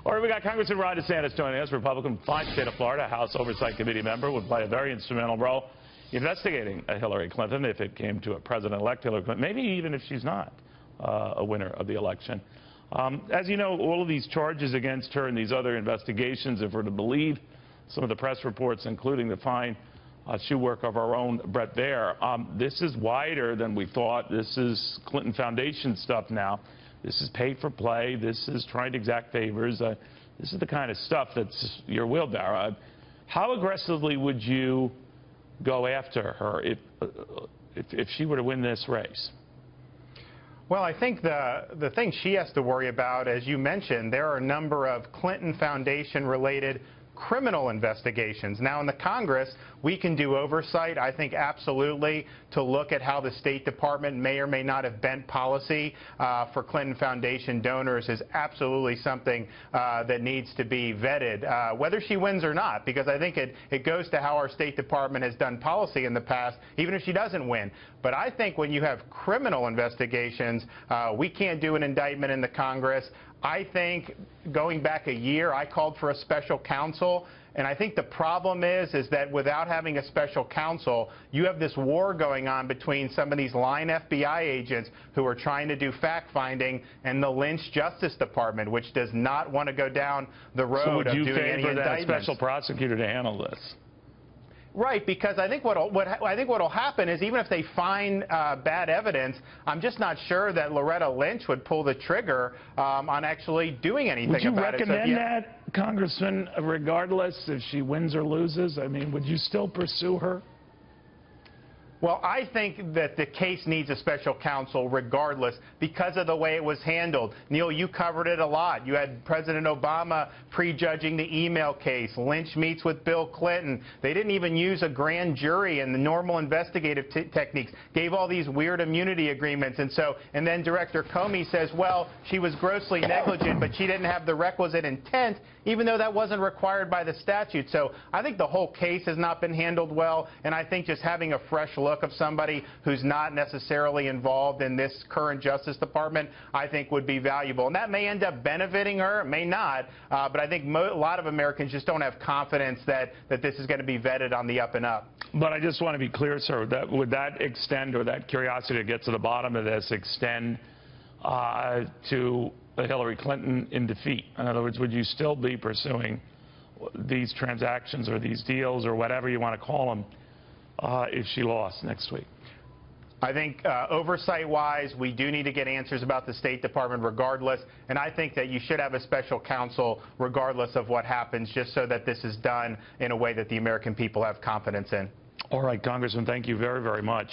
All right, we got Congressman Ron DeSantis joining us, Republican, fine state of Florida, House Oversight Committee member, would play a very instrumental role investigating Hillary Clinton if it came to a president-elect Hillary Clinton, maybe even if she's not a winner of the election. As you know, all of these charges against her and these other investigations, if we're to believe some of the press reports, including the fine shoe work of our own Brett Baer, this is wider than we thought. This is Clinton Foundation stuff now. This is pay for play. This is trying to exact favors. This is the kind of stuff that's your wheelbarrow. How aggressively would you go after her if she were to win this race? Well, I think the thing she has to worry about, as you mentioned, there are a number of Clinton Foundation-related criminal investigations. Now, in the Congress, we can do oversight, I think, absolutely, to look at how the State Department may or may not have bent policy for Clinton Foundation donors is absolutely something that needs to be vetted, whether she wins or not, because I think it goes to how our State Department has done policy in the past, even if she doesn't win. But I think when you have criminal investigations, we can't do an indictment in the Congress. I think going back a year, I called for a special counsel. And I think the problem is that without having a special counsel, you have this war going on between some of these line FBI agents who are trying to do fact-finding and the Lynch Justice Department, which does not want to go down the road of doing any indictments. So would you favor that special prosecutor to handle this? Right, because I think what'll happen is even if they find bad evidence, I'm just not sure that Loretta Lynch would pull the trigger on actually doing anything about it. Would you recommend that, Congressman, regardless if she wins or loses? I mean, would you still pursue her? Well, I think that the case needs a special counsel regardless because of the way it was handled. Neil, you covered it a lot. You had President Obama prejudging the email case. Lynch meets with Bill Clinton. They didn't even use a grand jury and the normal investigative techniques. Gave all these weird immunity agreements. And then Director Comey says, well, she was grossly negligent, but she didn't have the requisite intent, even though that wasn't required by the statute. So I think the whole case has not been handled well, and I think just having a fresh look of somebody who's not necessarily involved in this current Justice Department, I think would be valuable. And that may end up benefiting her, it may not, but I think a lot of Americans just don't have confidence that this is going to be vetted on the up and up. But I just want to be clear, sir, that would that extend, or that curiosity to get to the bottom of this, extend to Hillary Clinton in defeat? In other words, would you still be pursuing these transactions or these deals or whatever you want to call them if she lost next week? I think oversight-wise, we do need to get answers about the State Department regardless, and I think that you should have a special counsel regardless of what happens, just so that this is done in a way that the American people have confidence in. All right, Congressman, thank you very, very much.